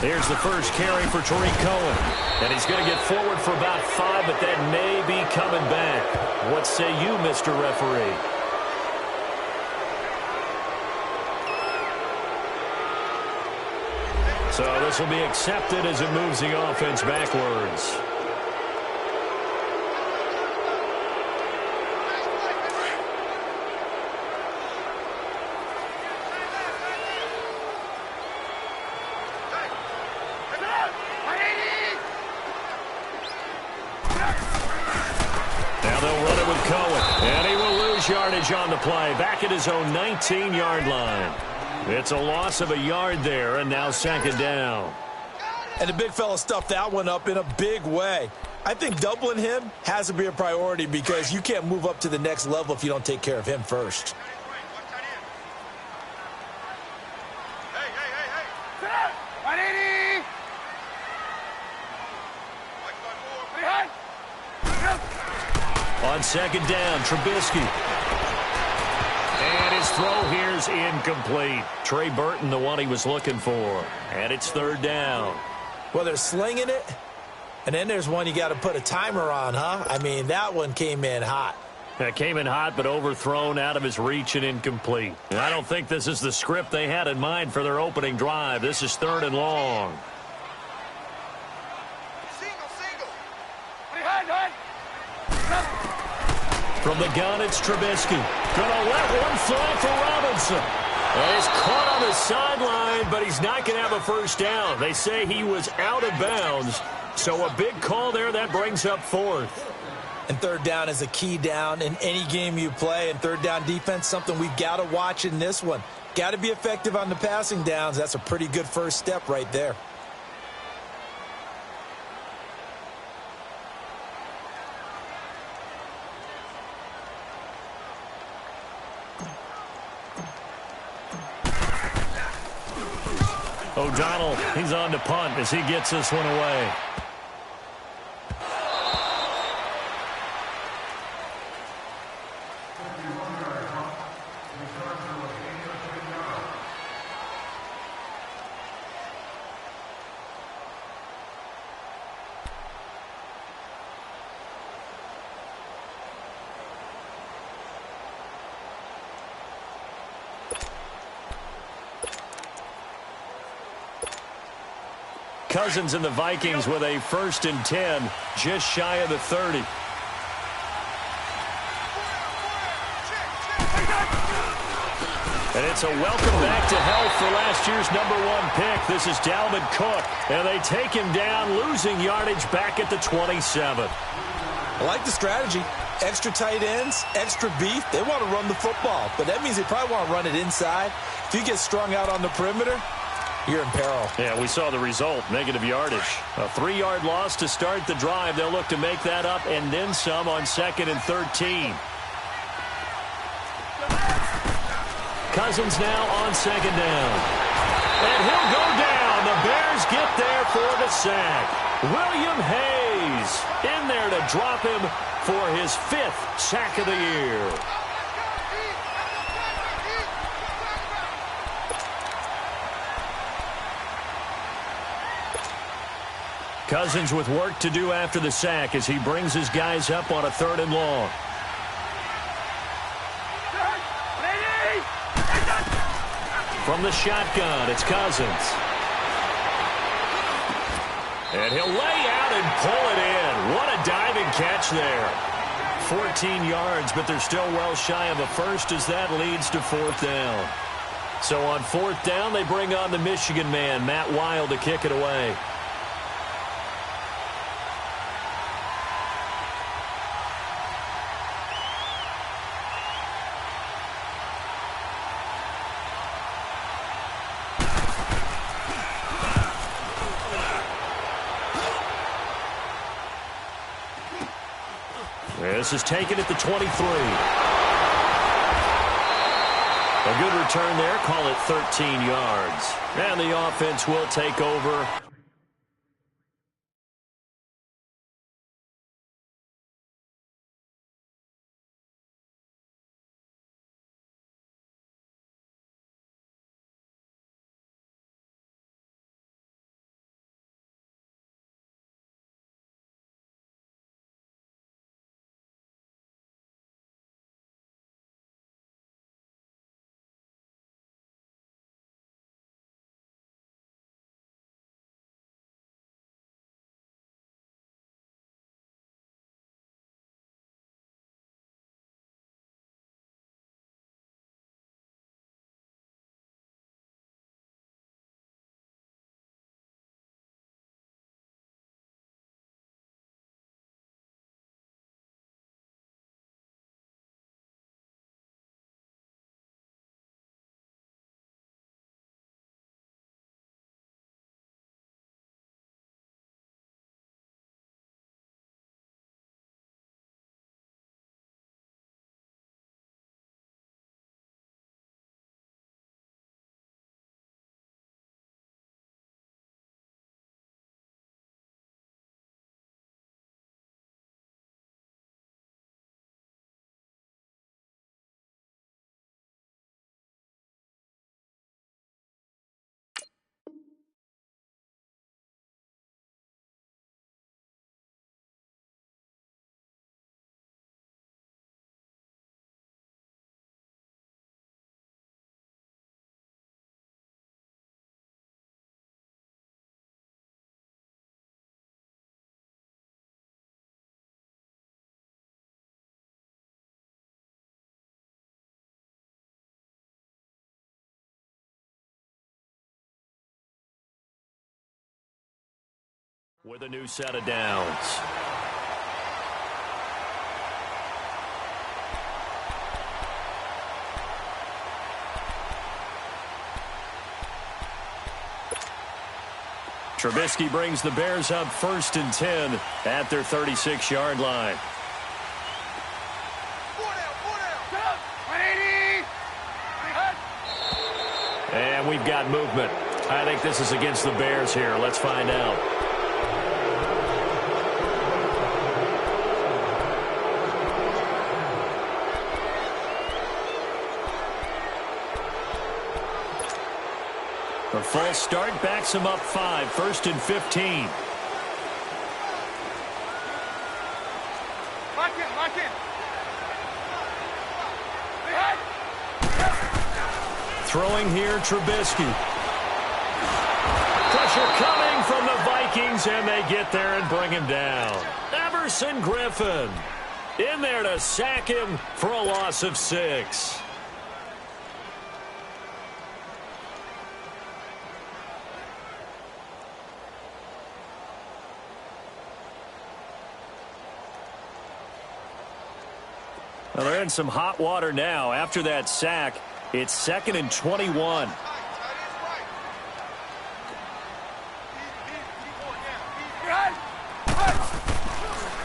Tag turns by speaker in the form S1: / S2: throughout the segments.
S1: Here's the first carry for Tariq Cohen. And he's going to get forward for about 5, but that may be coming back. What say you, Mr. Referee? So this will be accepted as it moves the offense backwards. Yardage on the play, back at his own 19-yard line. It's a loss of a yard there, and now second down.
S2: And the big fella stuffed that one up in a big way. I think doubling him has to be a priority because you can't move up to the next level if you don't take care of him first.
S1: On second down, Trubisky. And his throw here's incomplete. Trey Burton, the one he was looking for. And it's third down.
S2: Well, they're slinging it. And then there's one you got to put a timer on, huh? I mean, that one came in hot.
S1: It came in hot, but overthrown, out of his reach, and incomplete. And I don't think this is the script they had in mind for their opening drive. This is third and long. From the gun, it's Trubisky. Gonna let one fly for Robinson. And he's caught on the sideline, but he's not going to have a first down. They say he was out of bounds. So a big call there. That brings up fourth.
S2: And third down is a key down in any game you play. And third down defense, something we've got to watch in this one. Got to be effective on the passing downs. That's a pretty good first step right there.
S1: O'Donnell, he's on to punt as he gets this one away. Cousins and the Vikings with a 1st and 10, just shy of the 30. And it's a welcome back to health for last year's #1 pick. This is Dalvin Cook, and they take him down, losing yardage back at the 27.
S2: I like the strategy. Extra tight ends, extra beef. They want to run the football, but that means they probably want to run it inside. If you get strung out on the perimeter, you're in peril.
S1: Yeah, we saw the result, negative yardage. A 3-yard loss to start the drive. They'll look to make that up and then some on 2nd and 13. Cousins now on 2nd down. And he'll go down. The Bears get there for the sack. William Hayes in there to drop him for his 5th sack of the year. Cousins with work to do after the sack as he brings his guys up on a 3rd and long. From the shotgun, it's Cousins. And he'll lay out and pull it in. What a diving catch there. 14 yards, but they're still well shy of a first as that leads to 4th down. So on 4th down, they bring on the Michigan man, Matt Wild, to kick it away. This is taken at the 23. A good return there. Call it 13 yards. And the offense will take over. with a new set of downs. Trubisky brings the Bears up 1st and 10 at their 36-yard line. And we've got movement. I think this is against the Bears here. Let's find out. A false start backs him up 5, 1st and 15.
S3: Lock in.
S1: Throwing here, Trubisky. Pressure coming from the Vikings, and they get there and bring him down. Everson Griffin in there to sack him for a loss of 6. Well, they're in some hot water now. After that sack, it's 2nd and 21.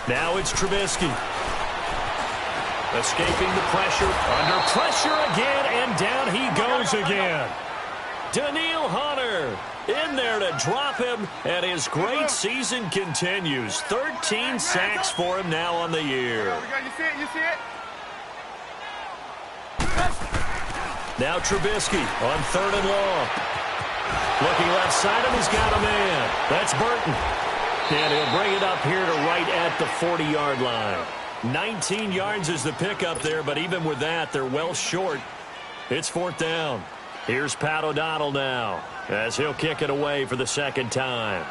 S1: Now it's Trubisky. Escaping the pressure. Under pressure again, and down he goes again. Danielle Hunter in there to drop him, and his great season continues. 13 sacks for him now on the year.
S3: You see it?
S1: Now Trubisky on 3rd and long. Looking left side of him, he's got a man. That's Burton. And he'll bring it up here to right at the 40-yard line. 19 yards is the pickup there, but even with that, they're well short. It's 4th down. Here's Pat O'Donnell now as he'll kick it away for the 2nd time.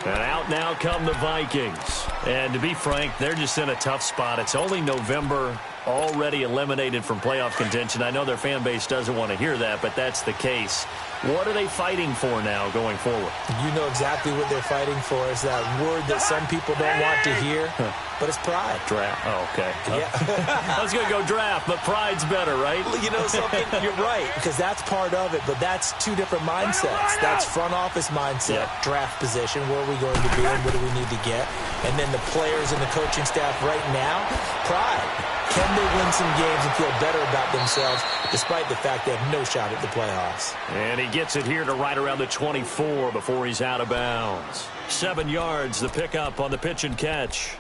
S1: And out now come the Vikings. And to be frank, they're just in a tough spot. It's only November, already eliminated from playoff contention. I know their fan base doesn't want to hear that, but that's the case. What are they fighting for now going forward?
S2: You know exactly what they're fighting for. Is that word that some people don't want to hear, but it's pride.
S1: Draft. Oh, okay.
S2: Yeah.
S1: I was going to go draft, but pride's better, right?
S2: You know something? You're right, because that's part of it, but that's two different mindsets. That's front office mindset, draft position, where are we going to be and what do we need to get? And then the players and the coaching staff right now, pride. Can they win some games and feel better about themselves despite the fact they have no shot at the playoffs?
S1: And he gets it here to right around the 24 before he's out of bounds. 7 yards, the pickup on the pitch and catch.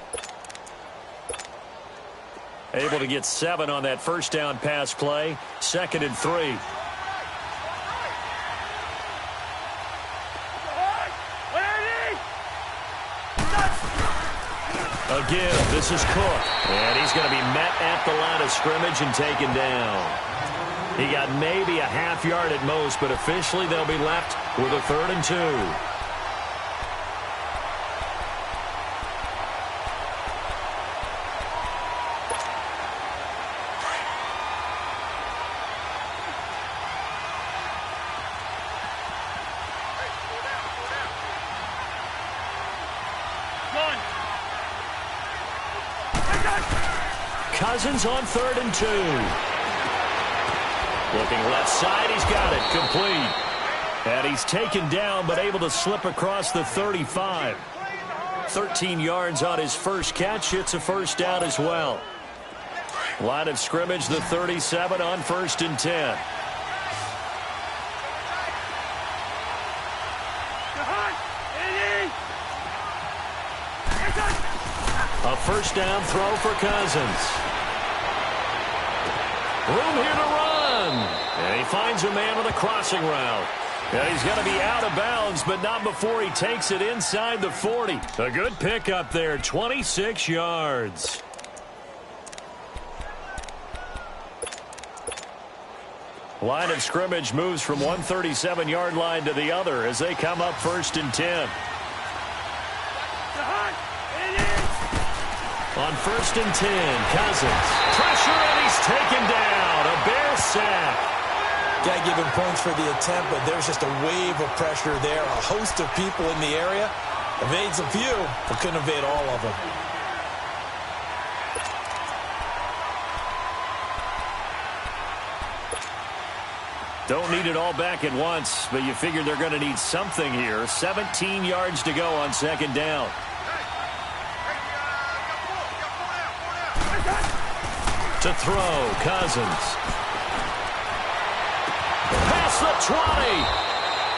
S1: Able to get 7 on that first down pass play. 2nd and 3. Again, this is Cook. And he's going to be met at the line of scrimmage and taken down. He got maybe a half yard at most, but officially they'll be left with a 3rd and 2. Cousins on 3rd and 2. Looking left side, he's got it, complete. And he's taken down, but able to slip across the 35. 13 yards on his first catch. It's a first down as well. Line of scrimmage, the 37 on 1st and 10. A first down throw for Cousins. Room here to run. And he finds a man with a crossing route. And he's going to be out of bounds, but not before he takes it inside the 40. A good pickup there, 26 yards. Line of scrimmage moves from one 37-yard line to the other as they come up 1st and 10. On 1st and 10, Cousins. Pressure, and he's taken down. A Bear sack.
S2: Got to give him points for the attempt, but there's just a wave of pressure there. A host of people in the area. Evades a few, but couldn't evade all of them.
S1: Don't need it all back at once, but you figure they're going to need something here. 17 yards to go on 2nd down. To throw, Cousins. Past the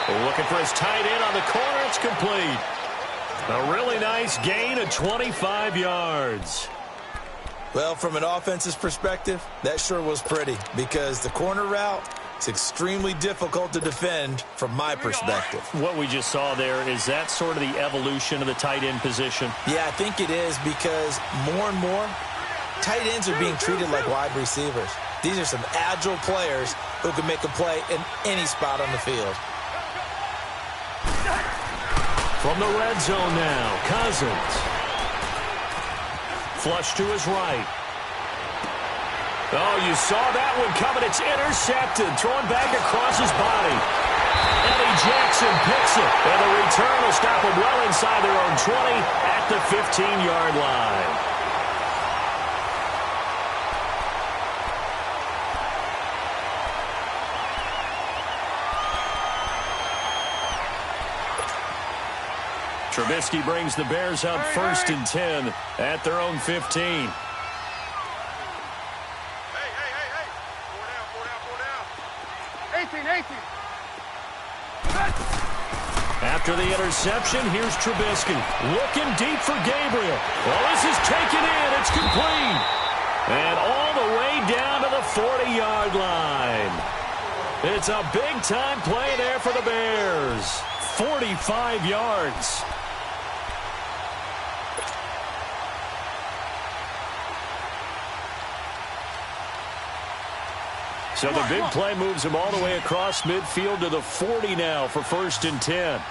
S1: 20. Looking for his tight end on the corner. It's complete. A really nice gain of 25 yards.
S2: Well, from an offense's perspective, that sure was pretty because the corner route is extremely difficult to defend from my perspective.
S1: What we just saw there, is that sort of the evolution of the tight end position?
S2: Yeah, I think it is because more and more, tight ends are being treated like wide receivers. These are some agile players who can make a play in any spot on the field.
S1: From the red zone now, Cousins. Flush to his right. Oh, you saw that one coming. It's intercepted. Thrown back across his body. Eddie Jackson picks it. And the return will stop him well inside their own 20 at the 15-yard line. Trubisky brings the Bears up 1st and 10 at their own 15. After the interception, here's Trubisky. Looking deep for Gabriel. Well, this is taken in. It's complete. And all the way down to the 40-yard line. It's a big-time play there for the Bears. 45 yards. So the big play moves him all the way across midfield to the 40 now for 1st and 10.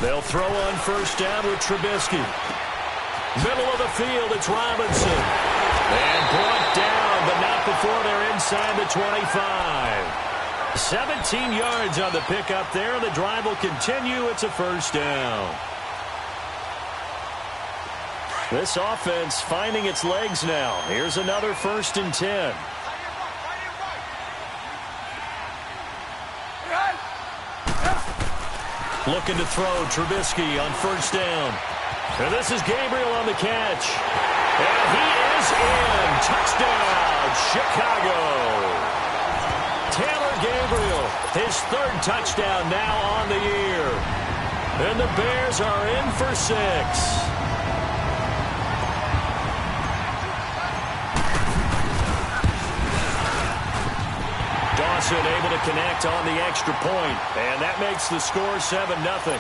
S1: They'll throw on 1st down with Trubisky. Middle of the field, it's Robinson. And brought down, but not before they're inside the 25. 17 yards on the pickup there. The drive will continue. It's a 1st down. This offense finding its legs now. Here's another 1st and 10. Looking to throw, Trubisky on 1st down. And this is Gabriel on the catch. And he is in. Touchdown, Chicago. Taylor Gabriel, his 3rd touchdown now on the year. And the Bears are in for 6. Dawson able to connect on the extra point, and that makes the score 7-0.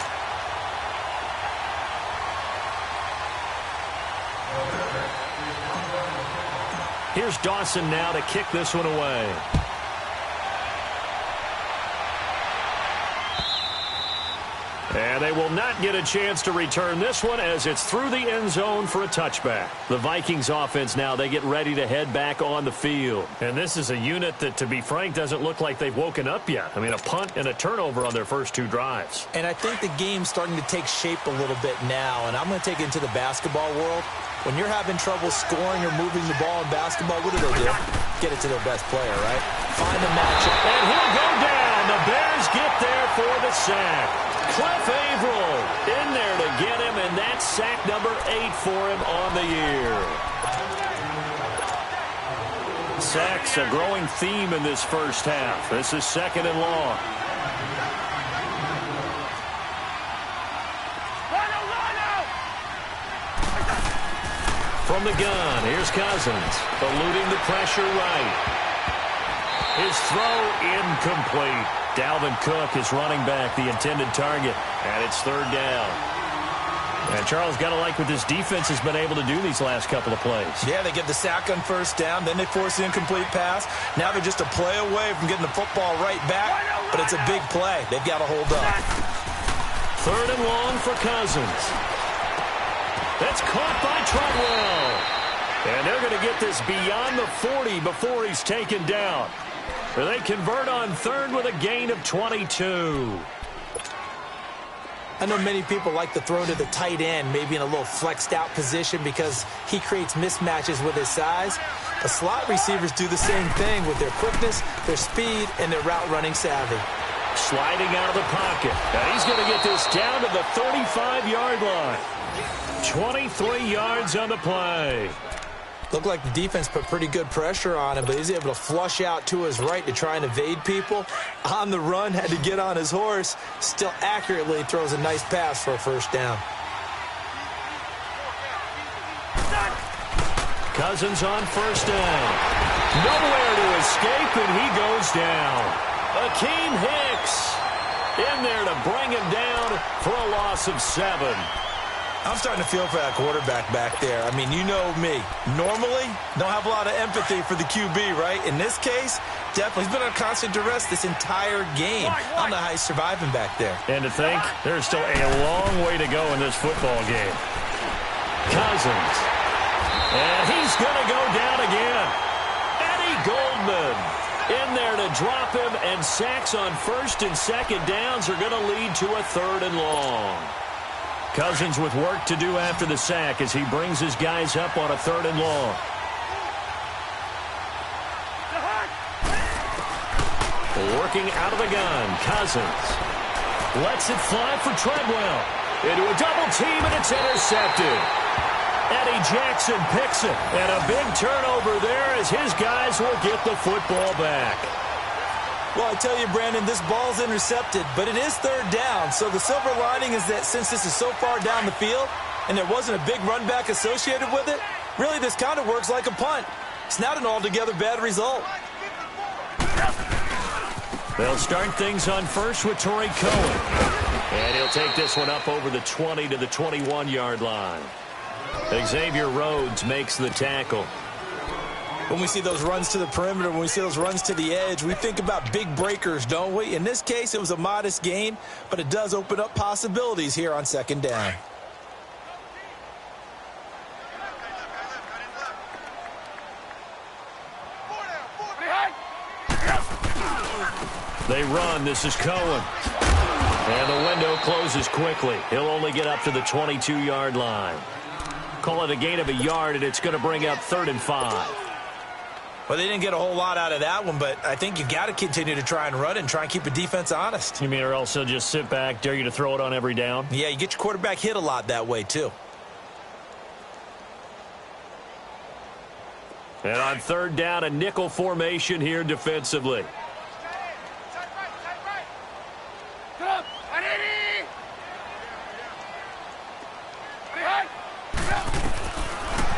S1: Here's Dawson now to kick this one away. And they will not get a chance to return this one as it's through the end zone for a touchback. The Vikings offense now, they get ready to head back on the field. And this is a unit that, to be frank, doesn't look like they've woken up yet. I mean, a punt and a turnover on their first 2 drives.
S2: And I think the game's starting to take shape a little bit now, and I'm going to take it into the basketball world. When you're having trouble scoring or moving the ball in basketball, what do? Get it to their best player, right? Find a matchup.
S1: And he'll go down. The Bears get there for the sack. Cliff Averill in there to get him, and that's sack number 8 for him on the year. Sacks a growing theme in this first half. This is 2nd and long. From the gun, here's Cousins, eluding the pressure right. His throw incomplete. Dalvin Cook is running back, the intended target, and it's 3rd down. And Charles, got to like what this defense has been able to do these last couple of plays.
S2: Yeah, they get the sack on 1st down, then they force the incomplete pass. Now they're just a play away from getting the football right back, but it's a big play. They've got to hold up.
S1: 3rd and long for Cousins. That's caught by Treadwell. And they're going to get this beyond the 40 before he's taken down. They convert on 3rd with a gain of 22.
S2: I know many people like to throw to the tight end, maybe in a little flexed out position because he creates mismatches with his size. The slot receivers do the same thing with their quickness, their speed, and their route running savvy.
S1: Sliding out of the pocket. And he's going to get this down to the 35-yard line. 23 yards on the play.
S2: Looked like the defense put pretty good pressure on him, but he's able to flush out to his right to try and evade people. On the run, had to get on his horse. Still accurately throws a nice pass for a 1st down.
S1: Cousins on 1st down. Nowhere to escape, and he goes down. Akeem Hicks in there to bring him down for a loss of 7.
S2: I'm starting to feel for that quarterback back there. I mean, you know me. Normally, don't have a lot of empathy for the QB, right? In this case, definitely. He's been under constant duress this entire game. I don't know how he's surviving back there.
S1: And to think, there's still a long way to go in this football game. Cousins. And he's going to go down again. Eddie Goldman in there to drop him, and sacks on 1st and 2nd downs are going to lead to a 3rd and long. Cousins with work to do after the sack as he brings his guys up on a 3rd and long. Working out of the gun, Cousins lets it fly for Treadwell. Into a double team, and it's intercepted. Eddie Jackson picks it, and a big turnover there as his guys will get the football back.
S2: Well, I tell you, Brandon, this ball's intercepted, but it is 3rd down. So the silver lining is that since this is so far down the field and there wasn't a big run back associated with it, really this kind of works like a punt. It's not an altogether bad result.
S1: They'll start things on 1st with Torrey Cohen. And he'll take this one up over the 20 to the 21-yard line. Xavier Rhodes makes the tackle.
S2: When we see those runs to the perimeter, when we see those runs to the edge, we think about big breakers, don't we? In this case, it was a modest gain, but it does open up possibilities here on 2nd down.
S1: They run. This is Cohen. And the window closes quickly. He'll only get up to the 22-yard line. Call it a gain of a yard, and it's going to bring up 3rd and 5.
S2: Well, they didn't get a whole lot out of that one, but I think you got to continue to try and run and try and keep a defense honest.
S1: You mean or else they'll just sit back, dare you to throw it on every down?
S2: Yeah, you get your quarterback hit a lot that way, too.
S1: And on 3rd down, a nickel formation here defensively.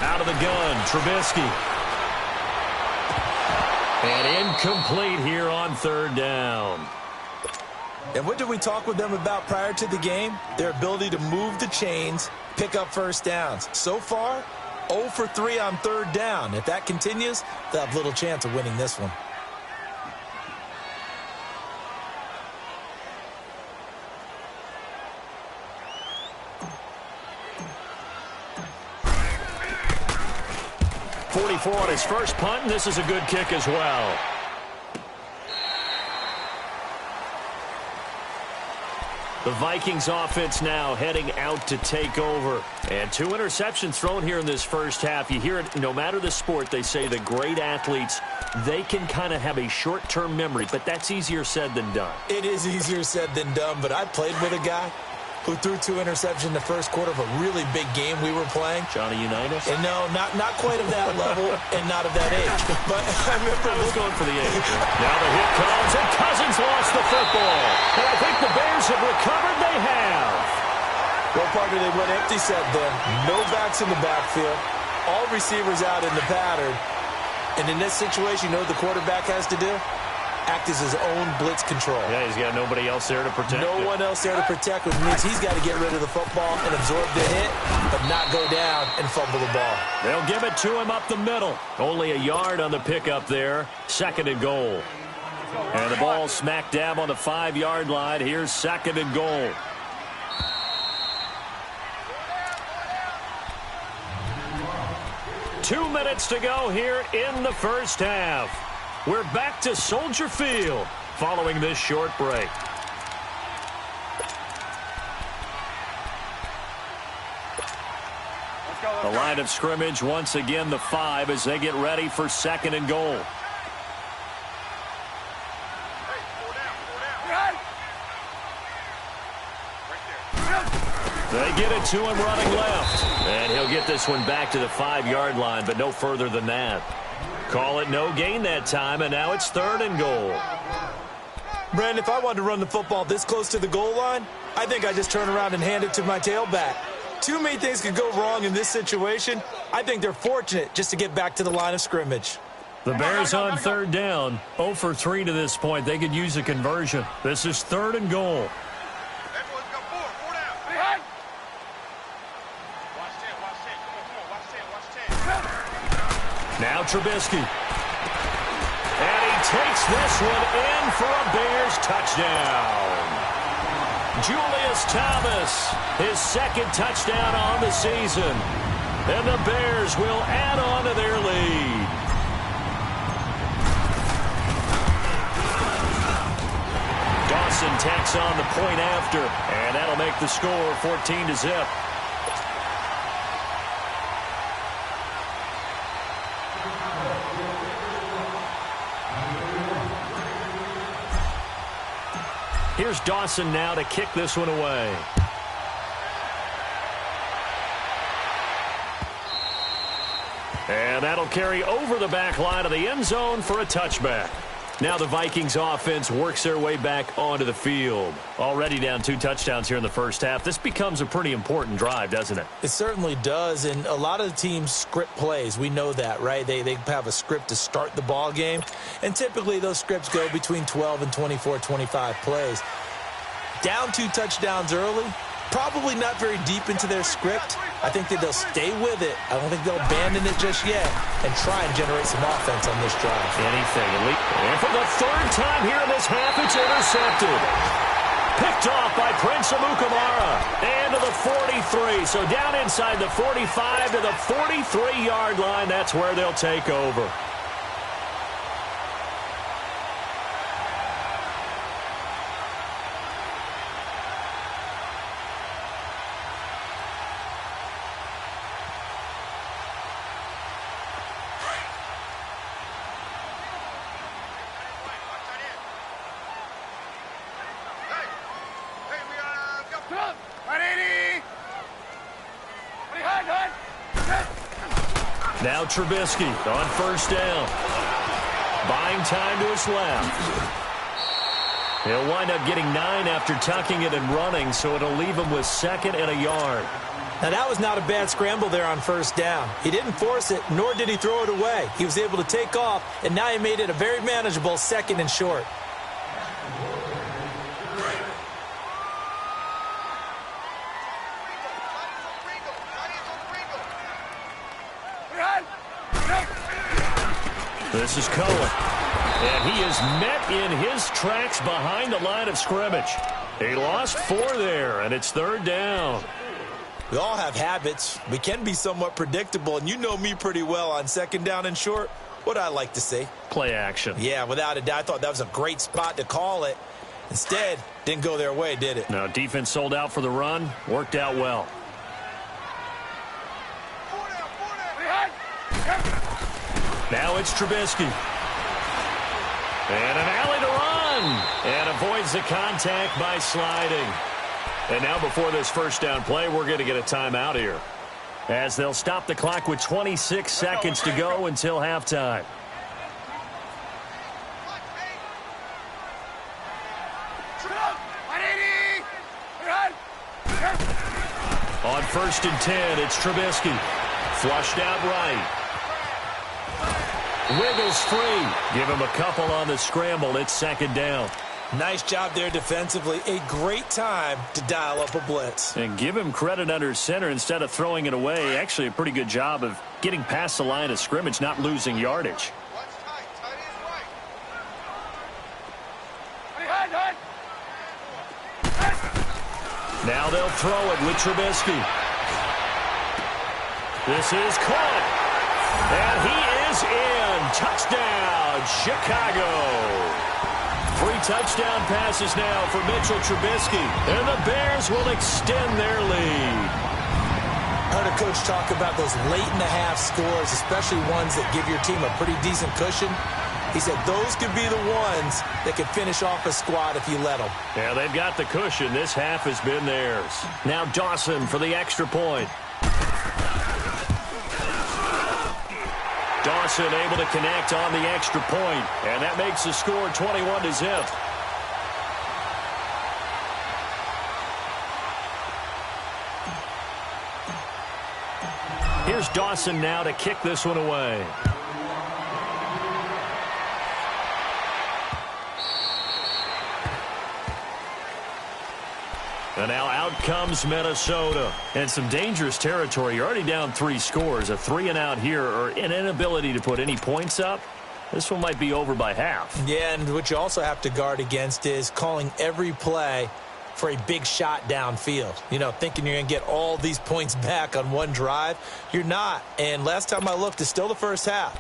S1: Out of the gun, Trubisky. And incomplete here on 3rd down.
S2: And what did we talk with them about prior to the game? Their ability to move the chains, pick up 1st downs. So far, 0 for 3 on 3rd down. If that continues, they'll have little chance of winning this one.
S1: On his first punt, and this is a good kick as well. The Vikings offense now heading out to take over. And 2 interceptions thrown here in this first half. You hear it, no matter the sport, they say the great athletes, they can kind of have a short-term memory, but that's easier said than done.
S2: It is easier said than done, but I played with a guy who threw 2 interceptions in the first quarter of a really big game we were playing.
S1: Johnny Unitas?
S2: And no, not quite of that level and not of that age. But I remember
S1: I was going for the age. Now the hit comes, and Cousins lost the football. And I think the Bears have recovered. They have.
S2: Well, partner, they went empty set then. No backs in the backfield. All receivers out in the pattern. And in this situation, you know what the quarterback has to do? Act as his own blitz control.
S1: Yeah, he's got nobody else there to protect.
S2: No one else there to protect, which means he's got to get rid of the football and absorb the hit, but not go down and fumble the ball.
S1: They'll give it to him up the middle. Only a yard on the pickup there. 2nd and goal. And the ball smack dab on the 5-yard line. Here's 2nd and goal. 2 minutes to go here in the first half. We're back to Soldier Field following this short break. The line of scrimmage once again the 5 as they get ready for 2nd and goal. They get it to him running left. And he'll get this one back to the 5-yard line, but no further than that. Call it no gain that time, and now it's 3rd and goal.
S2: Brandon, if I wanted to run the football this close to the goal line, I think I just turn around and hand it to my tailback. Too many things could go wrong in this situation. I think they're fortunate just to get back to the line of scrimmage.
S1: The Bears on 3rd down, 0 for 3 to this point. They could use a conversion. This is 3rd and goal. Now Trubisky. And he takes this one in for a Bears touchdown. Julius Thomas, his 2nd touchdown on the season. And the Bears will add on to their lead. Dawson tacks on the point after, and that'll make the score 14-0. Here's Dawson now to kick this one away. And that'll carry over the back line of the end zone for a touchback. Now the Vikings offense works their way back onto the field. Already down 2 touchdowns here in the first half. This becomes a pretty important drive, doesn't it?
S2: It certainly does, and a lot of the teams script plays. We know that, right? They have a script to start the ball game, and typically those scripts go between 12 and 24, 25 plays. Down 2 touchdowns early, probably not very deep into their script. I think that they'll stay with it. I don't think they'll abandon it just yet and try and generate some offense on this drive.
S1: Anything. And for the 3rd time here in this half, it's intercepted. Picked off by Prince Amukamara. And to the 43. So down inside the 45 to the 43-yard line. That's where they'll take over. Now Trubisky on 1st down. Buying time to his left. He'll wind up getting 9 after tucking it and running, so it'll leave him with 2nd and a yard.
S2: Now, that was not a bad scramble there on 1st down. He didn't force it, nor did he throw it away. He was able to take off, and now he made it a very manageable 2nd and short.
S1: This is Cohen, and he is met in his tracks behind the line of scrimmage. He lost 4 there, and it's 3rd down.
S2: We all have habits. We can be somewhat predictable, and you know me pretty well on 2nd down and short. What I like to see?
S1: Play action.
S2: Yeah, without a doubt. I thought that was a great spot to call it. Instead, didn't go their way, did it?
S1: No, defense sold out for the run. Worked out well. Now it's Trubisky. And an alley to run. And avoids the contact by sliding. And now before this 1st down play, we're going to get a timeout here, as they'll stop the clock with 26 seconds to go until halftime. On 1st and 10, it's Trubisky. Flushed out right. Wiggles free. Give him a couple on the scramble. It's 2nd down.
S2: Nice job there defensively. A great time to dial up a blitz.
S1: And give him credit under center instead of throwing it away. Actually, a pretty good job of getting past the line of scrimmage, not losing yardage. Now they'll throw it with Trubisky. This is caught. And he is in. Touchdown, Chicago. 3 touchdown passes now for Mitchell Trubisky. And the Bears will extend their lead.
S2: I heard a coach talk about those late-in-the-half scores, especially ones that give your team a pretty decent cushion. He said those could be the ones that could finish off a squad if you let them.
S1: Yeah, they've got the cushion. This half has been theirs. Now Dawson for the extra point. Dawson able to connect on the extra point, and that makes the score 21-0. Here's Dawson now to kick this one away. And now out comes Minnesota. And some dangerous territory. You're already down 3 scores. A 3-and-out here, or an inability to put any points up. This one might be over by half.
S2: Yeah, and what you also have to guard against is calling every play for a big shot downfield. You know, thinking you're going to get all these points back on one drive. You're not. And last time I looked, it's still the first half.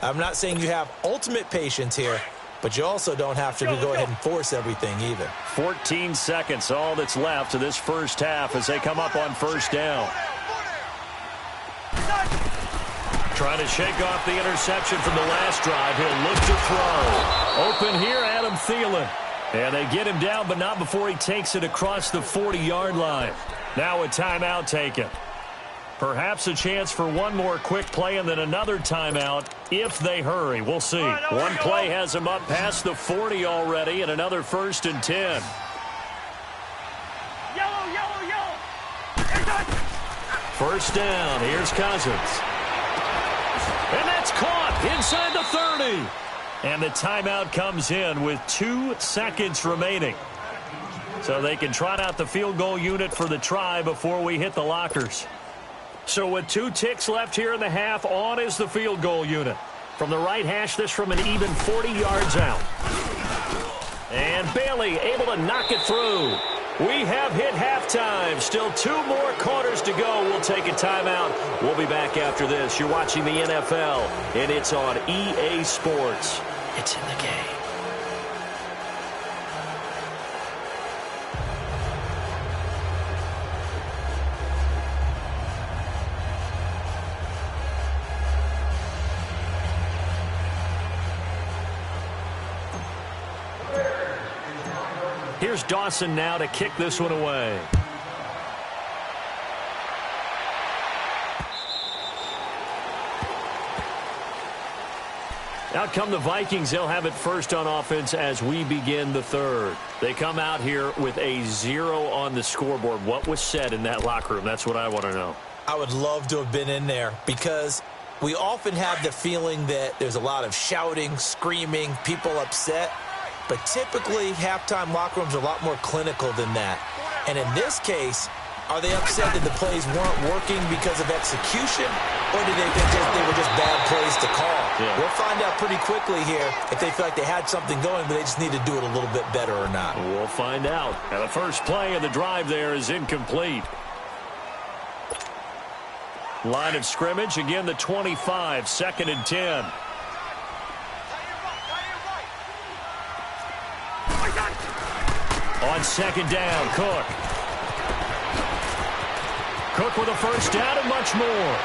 S2: I'm not saying you have ultimate patience here, but you also don't have to go ahead and force everything either.
S1: 14 seconds, all that's left of this first half as they come up on first down. Trying to shake off the interception from the last drive. He'll look to throw. Open here, Adam Thielen. And they get him down, but not before he takes it across the 40-yard line. Now a timeout taken. Perhaps a chance for one more quick play and then another timeout if they hurry. We'll see. One play has them up past the 40 already and another 1st and 10. First down. Here's Cousins. And that's caught inside the 30. And the timeout comes in with 2 seconds remaining. So they can trot out the field goal unit for the try before we hit the lockers. So with 2 ticks left here in the half, on is the field goal unit. From the right hash, this from an even 40 yards out. And Bailey able to knock it through. We have hit halftime. Still 2 more quarters to go. We'll take a timeout. We'll be back after this. You're watching the NFL, and it's on EA Sports. It's in the game. Here's Dawson now to kick this one away. Out come the Vikings. They'll have it first on offense as we begin the third. They come out here with a 0 on the scoreboard. What was said in that locker room? That's what I want to know.
S2: I would love to have been in there because we often have the feeling that there's a lot of shouting, screaming, people upset. But typically, halftime locker rooms are a lot more clinical than that. And in this case, are they upset that the plays weren't working because of execution, or did they think they were just bad plays to call? Yeah. We'll find out pretty quickly here if they feel like they had something going, but they just need to do it a little bit better or not.
S1: We'll find out. And the first play of the drive there is incomplete. Line of scrimmage, again the 25, 2nd and 10. On 2nd down, Cook. Cook with a first down and much more.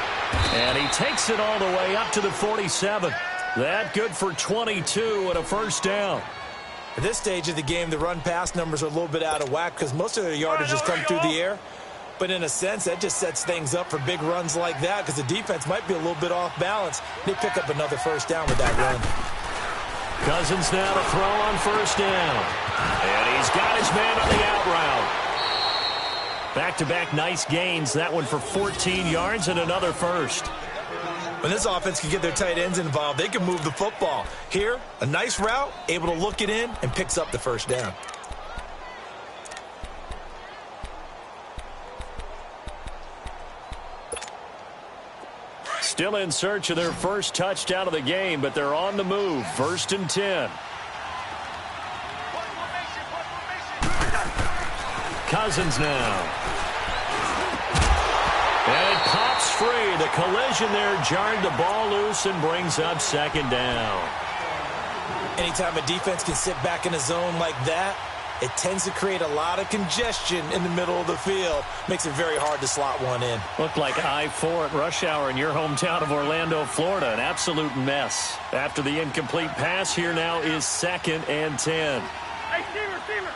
S1: And he takes it all the way up to the 47. That good for 22 and a first down.
S2: At this stage of the game, the run-pass numbers are a little bit out of whack because most of their yardage has come through the air. But in a sense, that just sets things up for big runs like that because the defense might be a little bit off balance. They pick up another first down with that run.
S1: Cousins now to throw on first down. And he's got his man on the out route. Back-to-back nice gains. That one for 14 yards and another first.
S2: When this offense can get their tight ends involved, they can move the football. Here, a nice route, able to look it in, and picks up the first down.
S1: Still in search of their first touchdown of the game, but they're on the move. 1st and 10. Cousins now. And it pops free. The the collision there jarred the ball loose and brings up second down.
S2: Anytime a defense can sit back in a zone like that, it tends to create a lot of congestion in the middle of the field. Makes it very hard to slot one in.
S1: Looked like I-4 at rush hour in your hometown of Orlando, Florida. An absolute mess. After the incomplete pass, here now is 2nd and 10.
S3: Hey, receiver.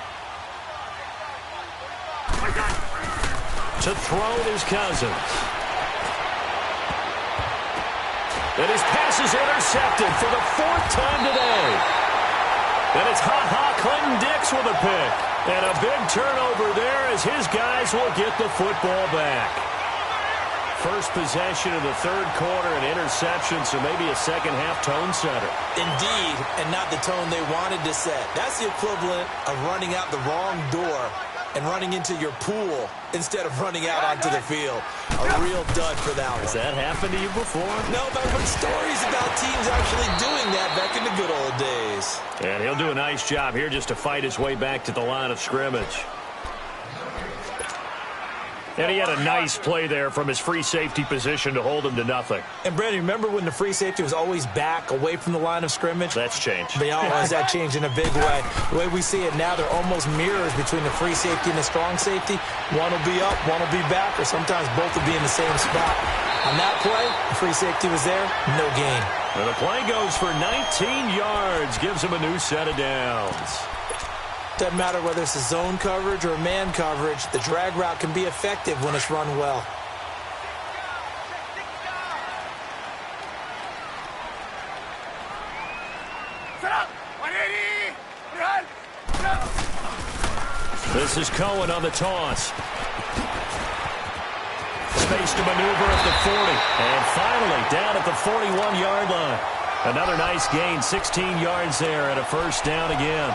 S1: To throw it is Cousins. And his pass is intercepted for the 4th time today. And it's Clinton Dix with a pick. And a big turnover there as his guys will get the football back. First possession of the 3rd quarter, an interception, so maybe a second-half tone setter.
S2: Indeed, and not the tone they wanted to set. That's the equivalent of running out the wrong door and running into your pool instead of running out onto the field. A real dud for that one.
S1: Has that happened to you before?
S2: No, but I've heard stories about teams actually doing that back in the good old days.
S1: And he'll do a nice job here just to fight his way back to the line of scrimmage. And he had a nice play there from his free safety position to hold him to nothing.
S2: And, Brandon, remember when the free safety was always back away from the line of scrimmage?
S1: That's changed.
S2: But has that changed in a big way? The way we see it now, they're almost mirrors between the free safety and the strong safety. One will be up, one will be back, or sometimes both will be in the same spot. On that play, the free safety was there, no gain.
S1: And the play goes for 19 yards, gives him a new set of downs.
S2: Doesn't matter whether it's a zone coverage or a man coverage, the drag route can be effective when it's run well.
S1: This is Cohen on the toss. Space to maneuver at the 40. And finally down at the 41-yard line. Another nice gain, 16 yards there, and a first down again.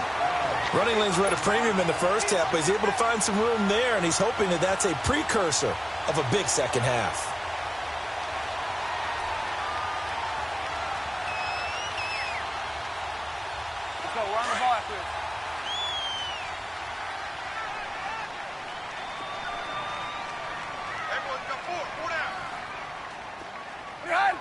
S2: Running lanes were at a premium in the first half, but he's able to find some room there, and he's hoping that that's a precursor of a big second half.
S3: Let's go. We're on the ball after this. Everyone, got 4 down. Behind.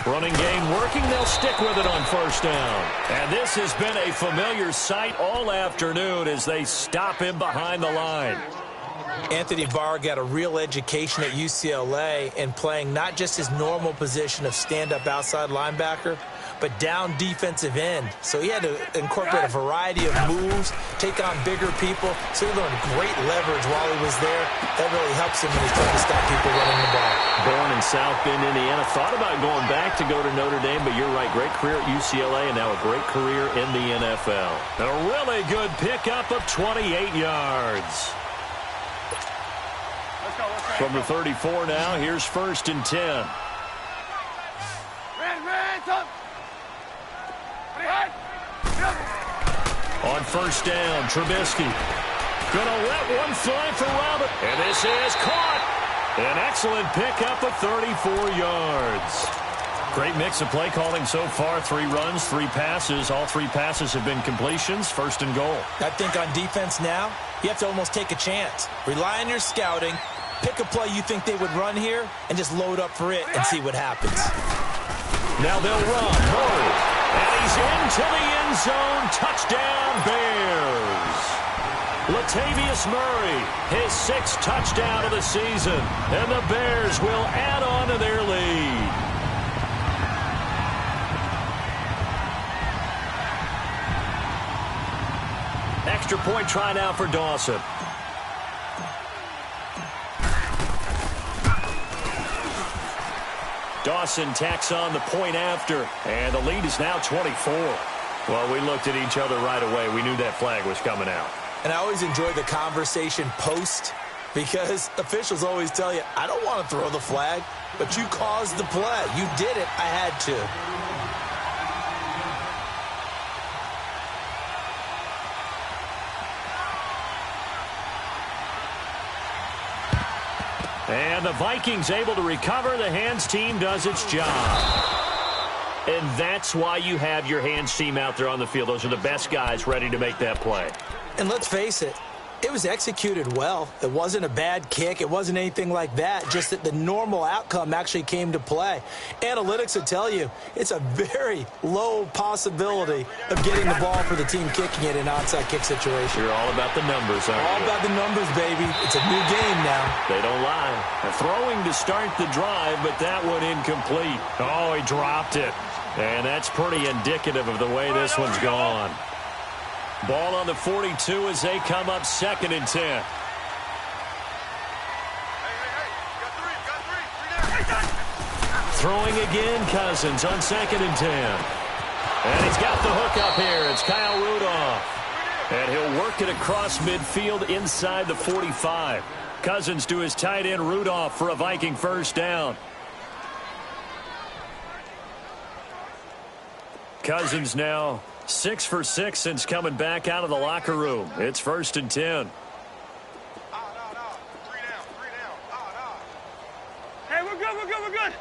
S1: Running game working. They'll stick with it on first down. And this has been a familiar sight all afternoon as they stop him behind the line.
S2: Anthony Barr got a real education at UCLA in playing not just his normal position of stand-up outside linebacker, but down defensive end. So he had to incorporate a variety of moves, take on bigger people. So he learned great leverage while he was there. That really helps him when he's trying to stop people running the ball.
S1: Born in South Bend, Indiana. Thought about going back to go to Notre Dame, but you're right. Great career at UCLA and now a great career in the NFL. And a really good pickup of 28 yards.
S3: Let's go.
S1: From the 34 now, here's 1st and 10.
S3: Ran, top. Behind.
S1: On first down, Trubisky. Gonna let one fly for Robert. And this is caught. An excellent pickup of 34 yards. Great mix of play calling so far. 3 runs, 3 passes. All 3 passes have been completions. 1st and goal.
S2: I think on defense now, you have to almost take a chance. Rely on your scouting. Pick a play you think they would run here and just load up for it and see what happens.
S1: Now they'll run. Murray. And he's into the end zone. Touchdown, Bears. Latavius Murray, his 6th touchdown of the season. And the Bears will add on to their lead. Extra point try now for Dawson. Dawson tacks on the point after, and the lead is now 24. Well, we looked at each other right away. We knew that flag was coming out.
S2: And I always enjoy the conversation post because officials always tell you, I don't want to throw the flag, but you caused the play. You did it. I had to.
S1: And the Vikings able to recover. The hands team does its job. And that's why you have your hands team out there on the field. Those are the best guys ready to make that play.
S2: And let's face it, It was executed well. It wasn't a bad kick. It wasn't anything like that. Just that the normal outcome actually came to play. Analytics will tell you it's a very low possibility of getting the ball for the team kicking it in an onside kick situation.
S1: You're all about the numbers, aren't you?
S2: All about the numbers, baby. It's a new game now.
S1: They don't lie. Throwing to start the drive, but that one incomplete. Oh, he dropped it. And that's pretty indicative of the way this one's gone. Ball on the 42 as they come up 2nd and 10.
S3: Hey, got three.
S1: Throwing again, Cousins on 2nd and 10. And he's got the hook up here. It's Kyle Rudolph. And he'll work it across midfield inside the 45. Cousins to his tight end Rudolph for a Viking first down. Cousins now 6 for 6 since coming back out of the locker room. It's 1st and 10.
S3: No. 3 down. Hey, we're good.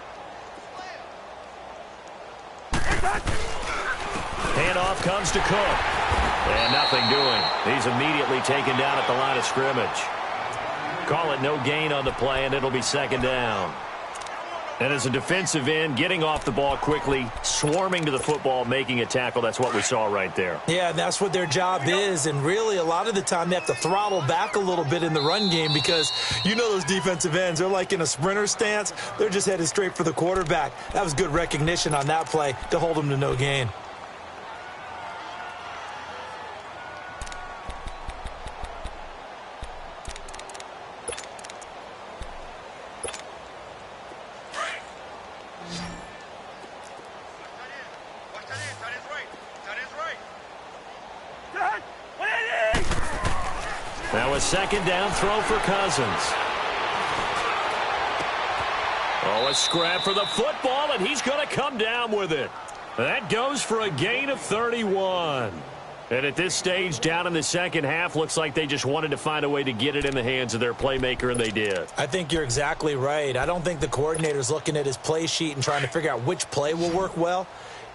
S1: Handoff comes to Cook. And nothing doing. He's immediately taken down at the line of scrimmage. Call it no gain on the play, and it'll be 2nd down. And as a defensive end, getting off the ball quickly, swarming to the football, making a tackle, that's what we saw right there.
S2: Yeah, that's what their job is. And really, a lot of the time, they have to throttle back a little bit in the run game because you know those defensive ends, they're like in a sprinter stance. They're just headed straight for the quarterback. That was good recognition on that play to hold them to no gain.
S1: Now a 2nd down throw for Cousins. Oh, a scrap for the football, and he's going to come down with it. That goes for a gain of 31. And at this stage, down in the second half, looks like they just wanted to find a way to get it in the hands of their playmaker, and they did.
S2: I think you're exactly right. I don't think the coordinator's looking at his play sheet and trying to figure out which play will work well.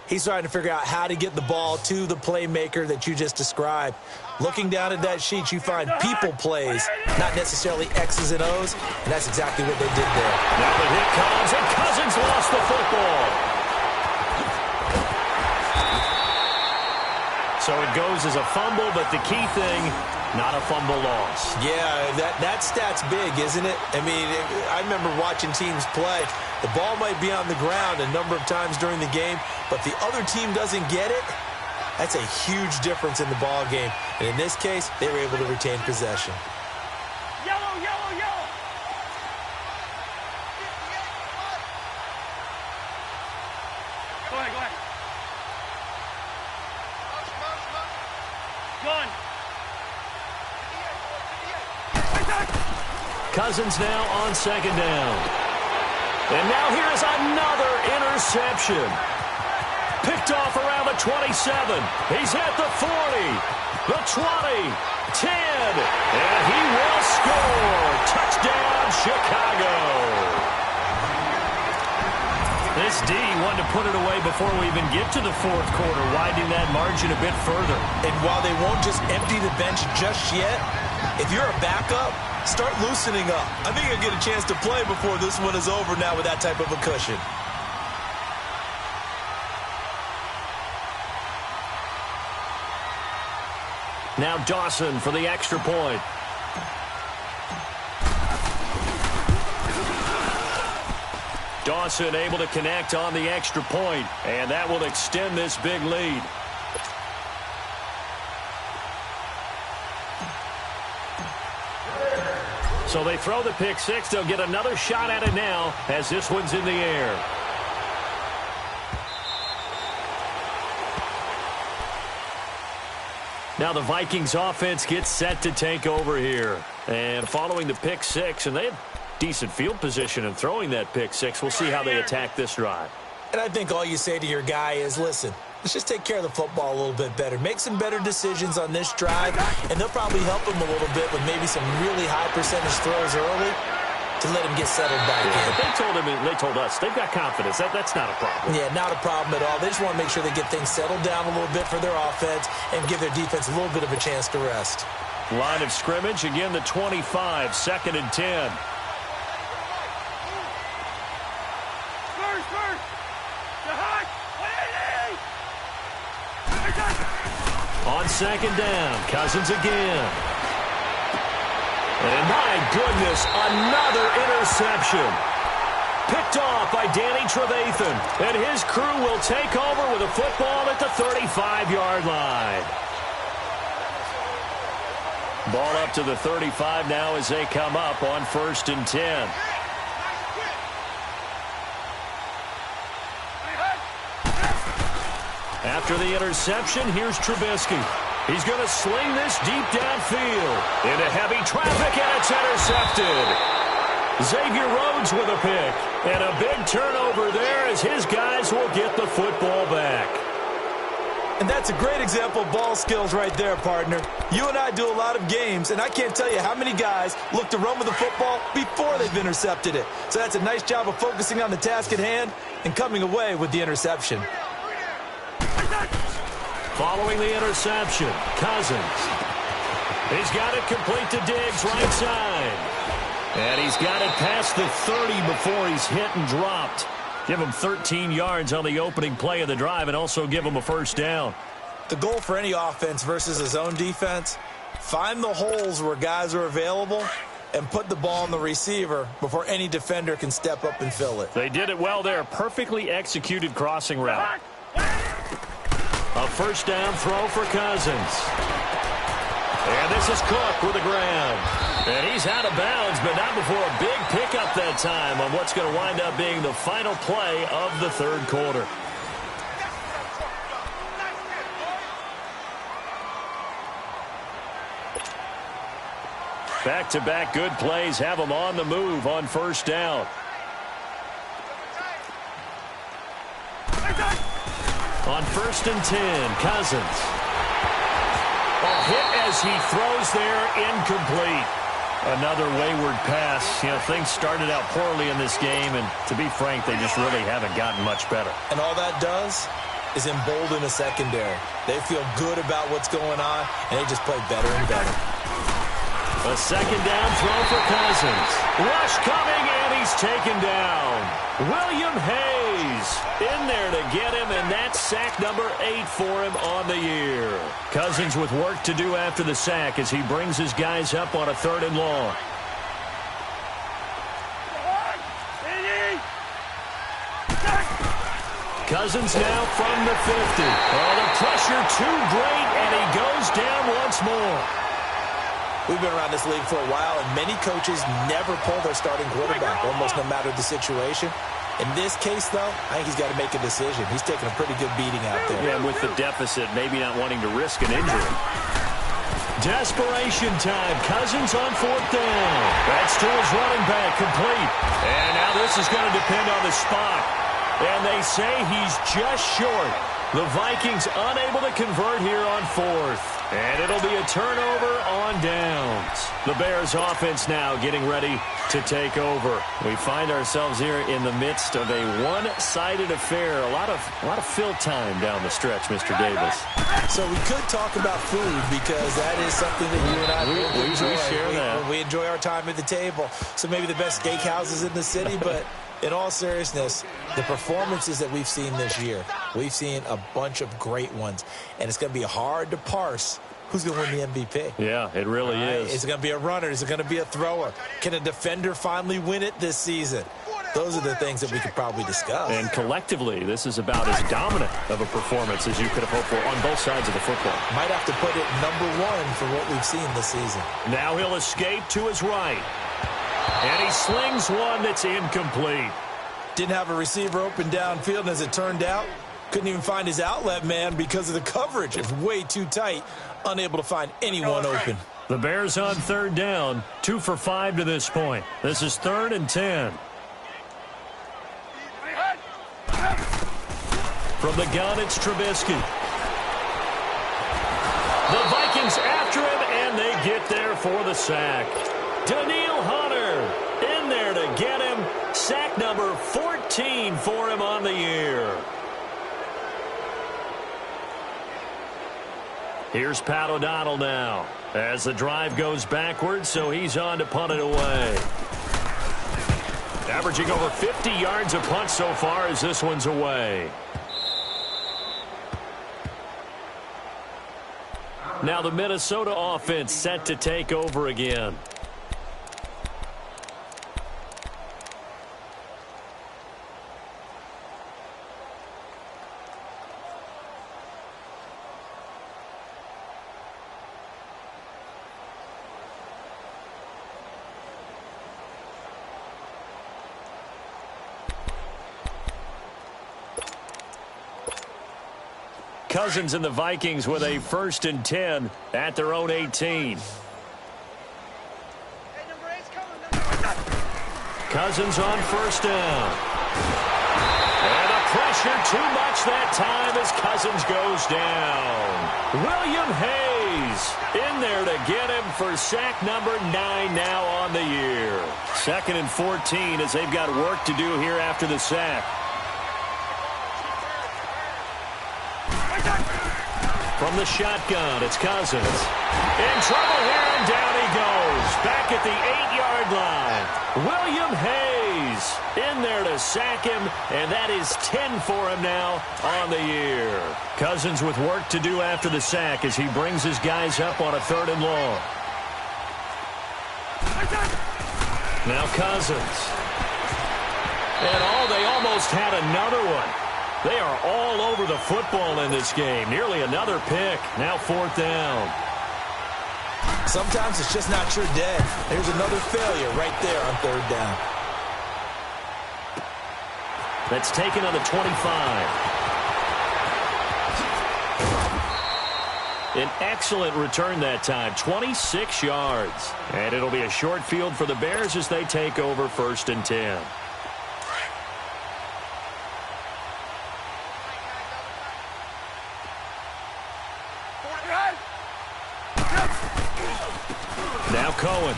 S2: He's trying to figure out how to get the ball to the playmaker that you just described. Looking down at that sheet, you find people plays, not necessarily X's and O's, and that's exactly what they did there.
S1: Now the hit comes, and Cousins lost the football. So it goes as a fumble, but the key thing, not a fumble loss.
S2: Yeah, that stat's big, isn't it? I mean, I remember watching teams play. The ball might be on the ground a number of times during the game, but the other team doesn't get it. That's a huge difference in the ball game. And in this case, they were able to retain possession.
S3: Yellow. Go ahead. Gun.
S1: Cousins now on 2nd down. And now here's another interception. Picked off around the 27. He's at the 40, the 20, 10, and he will score. Touchdown, Chicago. This D wanted to put it away before we even get to the 4th quarter, widening that margin a bit further.
S2: And while they won't just empty the bench just yet, if you're a backup, start loosening up. I think you'll get a chance to play before this one is over now with that type of a cushion.
S1: Now Dawson for the extra point. Dawson able to connect on the extra point, and that will extend this big lead. So they throw the pick six. They'll get another shot at it now as this one's in the air. Now the Vikings offense gets set to take over here. And following the pick six, and they have decent field position in throwing that pick six. We'll see how they attack this drive.
S2: And I think all you say to your guy is, listen, let's just take care of the football a little bit better. Make some better decisions on this drive, and they'll probably help him a little bit with maybe some really high percentage throws early to let him get settled back in.
S1: They told us they've got confidence. That's not a problem.
S2: Yeah, not a problem at all. They just want to make sure they get things settled down a little bit for their offense and give their defense a little bit of a chance to rest.
S1: Line of scrimmage, again the 25, 2nd and 10. On 2nd down, Cousins again. And my goodness, another interception. Picked off by Danny Trevathan. And his crew will take over with a football at the 35-yard line. Ball up to the 35 now as they come up on 1st and 10. After the interception, here's Trubisky. He's going to sling this deep downfield into heavy traffic, and it's intercepted. Xavier Rhodes with a pick, and a big turnover there as his guys will get the football back.
S2: And that's a great example of ball skills right there, partner. You and I do a lot of games, and I can't tell you how many guys look to run with the football before they've intercepted it. So that's a nice job of focusing on the task at hand and coming away with the interception.
S1: Following the interception, Cousins. He's got it complete to Diggs, right side. And he's got it past the 30 before he's hit and dropped. Give him 13 yards on the opening play of the drive and also give him a 1st down.
S2: The goal for any offense versus a zone defense, find the holes where guys are available and put the ball on the receiver before any defender can step up and fill it.
S1: They did it well there. Perfectly executed crossing route. A 1st down throw for Cousins. And this is Cook with the ground. And he's out of bounds, but not before a big pickup that time on what's going to wind up being the final play of the 3rd quarter. Back-to-back good plays have them on the move on 1st down. On 1st and 10, Cousins. A hit as he throws there, incomplete. Another wayward pass. You know, things started out poorly in this game, and to be frank, they just really haven't gotten much better.
S2: And all that does is embolden the secondary. They feel good about what's going on, and they just play better and better.
S1: A 2nd down throw for Cousins. Rush coming, and he's taken down. William Hayes in there to get him, and that's sack number 8 for him on the year. Cousins with work to do after the sack as he brings his guys up on a 3rd and long. Cousins now from the 50. Oh, the pressure too great, and he goes down once more.
S2: We've been around this league for a while, and many coaches never pull their starting quarterback, almost no matter the situation. In this case, though, I think he's got to make a decision. He's taking a pretty good beating out there.
S1: Yeah, and with the deficit, maybe not wanting to risk an injury. Desperation time. Cousins on 4th down. That's to his running back, complete. And now this is going to depend on the spot. And they say he's just short. The Vikings unable to convert here on 4th. And it'll be a turnover on downs. The Bears offense now getting ready to take over. We find ourselves here in the midst of a one-sided affair. A lot of fill time down the stretch, Mr. Davis.
S2: So we could talk about food because that is something that you and I enjoy.
S1: We share that.
S2: We enjoy our time at the table. So maybe the best steakhouses in the city, but in all seriousness, the performances that we've seen this year, we've seen a bunch of great ones, and it's going to be hard to parse who's going to win the MVP.
S1: Yeah, it really is.
S2: Is it going to be a runner? Is it going to be a thrower? Can a defender finally win it this season? Those are the things that we could probably discuss.
S1: And collectively, this is about as dominant of a performance as you could have hoped for on both sides of the football.
S2: Might have to put it #1 for what we've seen this season.
S1: Now he'll escape to his right. And he slings one that's incomplete.
S2: Didn't have a receiver open downfield, and as it turned out, couldn't even find his outlet man because of the coverage. It's way too tight, unable to find anyone open.
S1: The Bears on 3rd down, 2 for 5 to this point. This is 3rd and 10. From the gun, it's Trubisky. The Vikings after him, and they get there for the sack. Daniil Hunter in there to get him. Sack number 14 for him on the year. Here's Pat O'Donnell now as the drive goes backwards, so he's on to punt it away. Averaging over 50 yards a punt so far as this one's away. Now the Minnesota offense set to take over again. Cousins and the Vikings with a 1st and 10 at their own 18. Cousins on 1st down. And the pressure too much that time as Cousins goes down. William Hayes in there to get him for sack number 9 now on the year. 2nd and 14 as they've got work to do here after the sack. From the shotgun, it's Cousins. In trouble here, and down he goes. Back at the 8-yard line. William Hayes in there to sack him, and that is 10 for him now on the year. Cousins with work to do after the sack as he brings his guys up on a 3rd and long. Now Cousins. And they almost had another one. They are all over the football in this game. Nearly another pick. Now 4th down.
S2: Sometimes it's just not your day. There's another failure right there on 3rd down.
S1: That's taken on the 25. An excellent return that time. 26 yards. And it'll be a short field for the Bears as they take over 1st and 10. Now Cohen.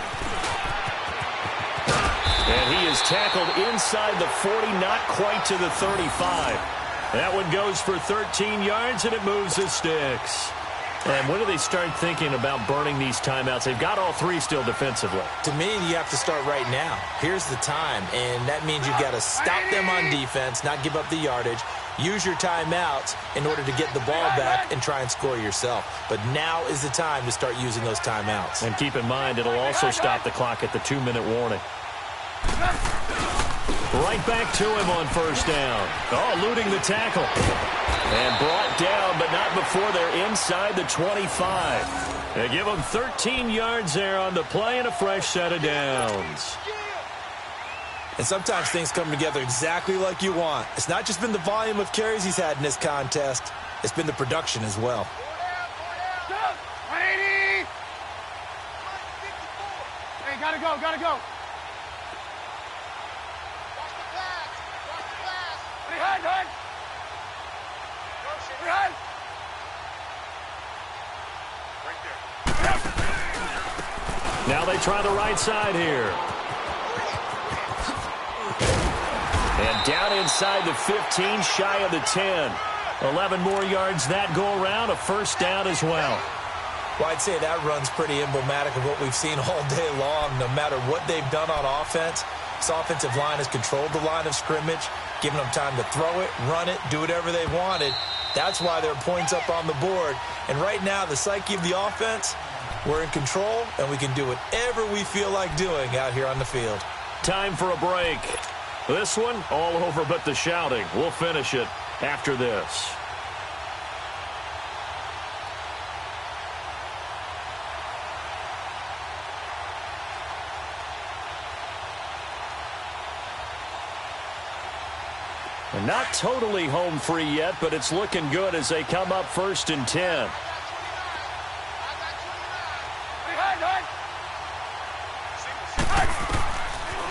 S1: And he is tackled inside the 40, not quite to the 35. That one goes for 13 yards, and it moves the sticks. And when do they start thinking about burning these timeouts? They've got all 3 still defensively.
S2: To me, you have to start right now. Here's the time, and that means you've got to stop them on defense, not give up the yardage. Use your timeouts in order to get the ball back and try and score yourself. But now is the time to start using those timeouts.
S1: And keep in mind, it'll also stop the clock at the 2-minute warning. Right back to him on 1st down. Oh, eluding the tackle. And brought down, but not before they're inside the 25. They give him 13 yards there on the play and a fresh set of downs.
S2: And sometimes things come together exactly like you want. It's not just been the volume of carries he's had in this contest. It's been the production as well.
S3: 180! Hey, gotta go, gotta go. Watch the pass. Watch the pass. Behind, behind. Behind. Right there.
S1: Now they try the right side here. And down inside the 15, shy of the 10. 11 more yards that go around, a 1st down as well.
S2: Well, I'd say that run's pretty emblematic of what we've seen all day long. No matter what they've done on offense, this offensive line has controlled the line of scrimmage, given them time to throw it, run it, do whatever they wanted. That's why there are points up on the board. And right now, the psyche of the offense, we're in control, and we can do whatever we feel like doing out here on the field.
S1: Time for a break. This one, all over but the shouting. We'll finish it after this. And not totally home free yet, but it's looking good as they come up 1st and 10.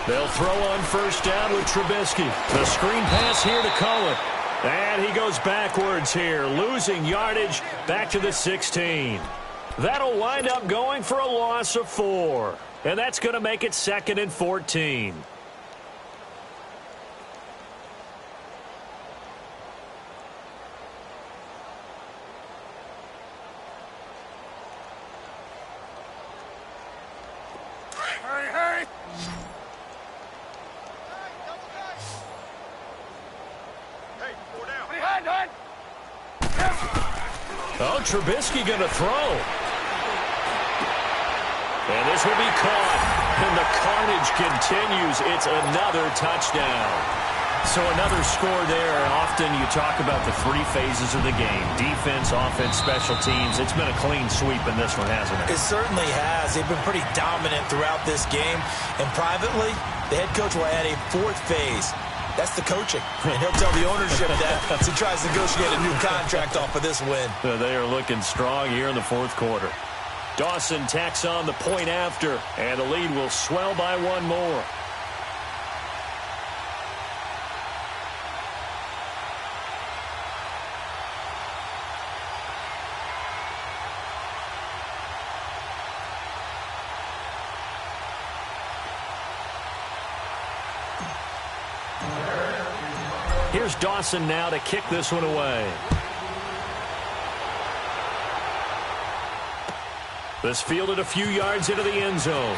S1: They'll throw on 1st down with Trubisky. The screen pass here to Cohen. And he goes backwards here, losing yardage back to the 16. That'll wind up going for a loss of 4. And that's going to make it 2nd and 14. Oh, Trubisky going to throw. And this will be caught. And the carnage continues. It's another touchdown. So another score there. Often you talk about the three phases of the game. Defense, offense, special teams. It's been a clean sweep in this one, hasn't it?
S2: It certainly has. They've been pretty dominant throughout this game. And privately, the head coach will add a fourth phase. That's the coaching. And he'll tell the ownership that as he tries to negotiate a new contract off of this win.
S1: They are looking strong here in the fourth quarter. Dawson tacks on the point after, and the lead will swell by one more. Here's Dawson now to kick this one away. This fielded a few yards into the end zone.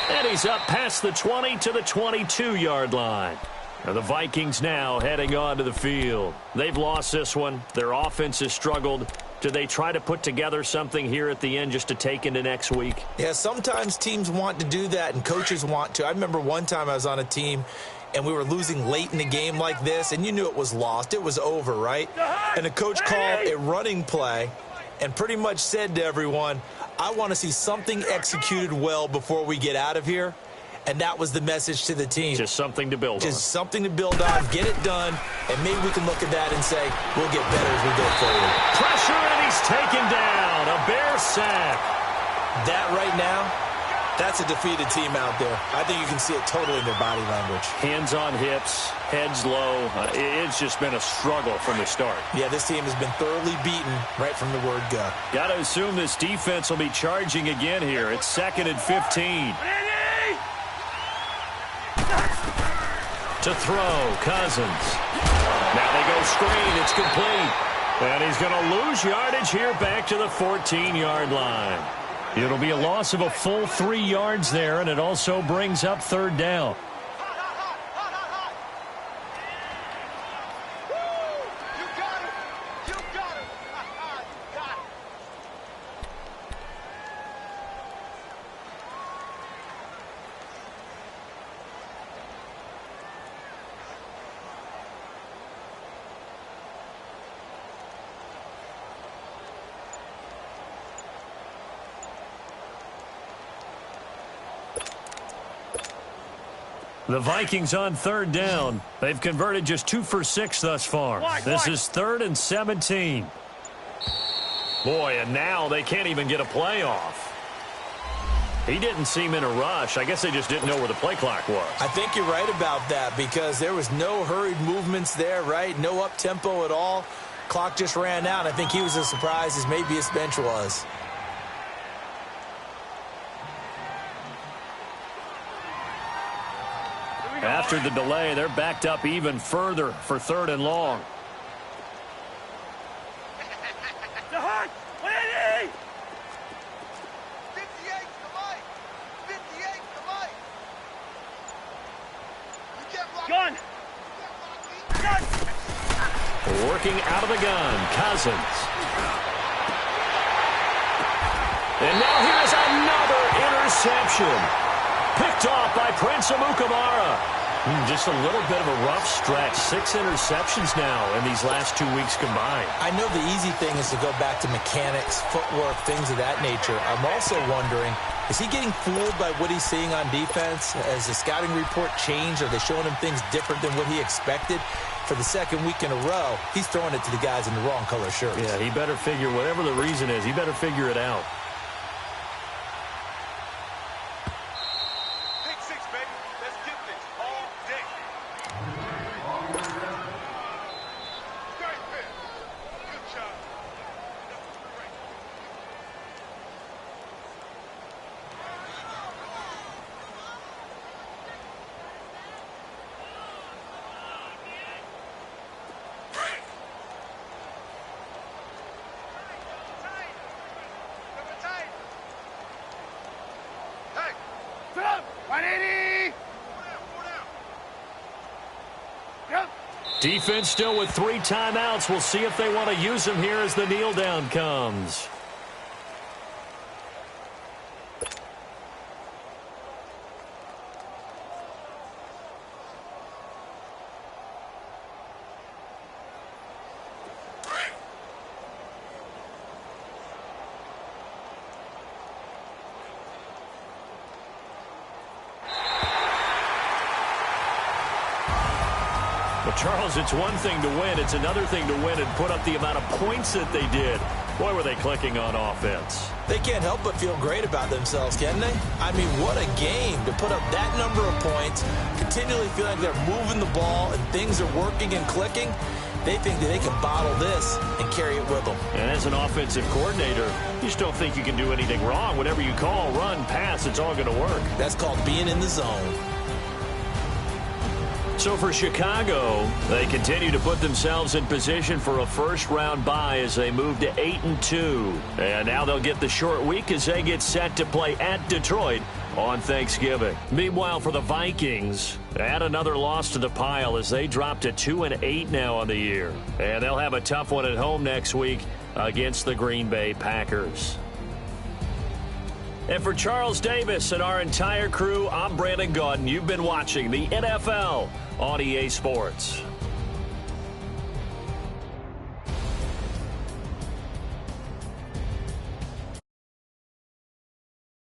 S1: And he's up past the 20 to the 22-yard line. And the Vikings now heading onto the field. They've lost this one. Their offense has struggled. Do they try to put together something here at the end just to take into next week?
S2: Yeah, sometimes teams want to do that and coaches want to. I remember one time I was on a team and we were losing late in the game like this, and you knew it was lost. It was over, right? And the coach called a running play and pretty much said to everyone, I want to see something executed well before we get out of here. And that was the message to the team.
S1: Just something to build on.
S2: Just something to build on, get it done, and maybe we can look at that and say, we'll get better as we go forward.
S1: Pressure, and he's taken down. A Bear sack.
S2: That right now, that's a defeated team out there. I think you can see it totally in their body language.
S1: Hands on hips, heads low. It's just been a struggle from the start.
S2: Yeah, this team has been thoroughly beaten right from the word go.
S1: Got to assume this defense will be charging again here. It's 2nd and 15. To throw, Cousins. Now they go screen. It's complete. And he's going to lose yardage here back to the 14-yard line. It'll be a loss of a full 3 yards there, and it also brings up 3rd down. The Vikings on 3rd down. They've converted just 2 for 6 thus far. This is 3rd and 17. Boy, and now they can't even get a play off. He didn't seem in a rush. I guess they just didn't know where the play clock was.
S2: I think you're right about that because there was no hurried movements there, right? No up-tempo at all. Clock just ran out. I think he was as surprised as maybe his bench was.
S1: After the delay, they're backed up even further for 3rd and long.
S3: Gun.
S1: Working out of the gun, Cousins. And now here's another interception. Picked off by Prince Amukamara. Just a little bit of a rough stretch. 6 interceptions now in these last 2 weeks combined.
S2: I know the easy thing is to go back to mechanics, footwork, things of that nature. I'm also wondering, is he getting fooled by what he's seeing on defense? Has the scouting report changed? Are they showing him things different than what he expected? For the 2nd week in a row, he's throwing it to the guys in the wrong color shirts.
S1: Yeah, he better figure, whatever the reason is, he better figure it out. Defense still with 3 timeouts. We'll see if they want to use them here as the kneel down comes. Well, Charles, it's one thing to win. It's another thing to win and put up the amount of points that they did. Boy, were they clicking on offense.
S2: They can't help but feel great about themselves, can they? I mean, what a game to put up that number of points, continually feel like they're moving the ball and things are working and clicking. They think that they can bottle this and carry it with them.
S1: And as an offensive coordinator, you just don't think you can do anything wrong. Whatever you call, run, pass, it's all going to work.
S2: That's called being in the zone.
S1: So for Chicago, they continue to put themselves in position for a first-round bye as they move to 8-2. And now they'll get the short week as they get set to play at Detroit on Thanksgiving. Meanwhile, for the Vikings, add another loss to the pile as they drop to 2-8 now on the year. And they'll have a tough one at home next week against the Green Bay Packers. And for Charles Davis and our entire crew, I'm Brandon Gaudin. You've been watching the NFL on EA Sports.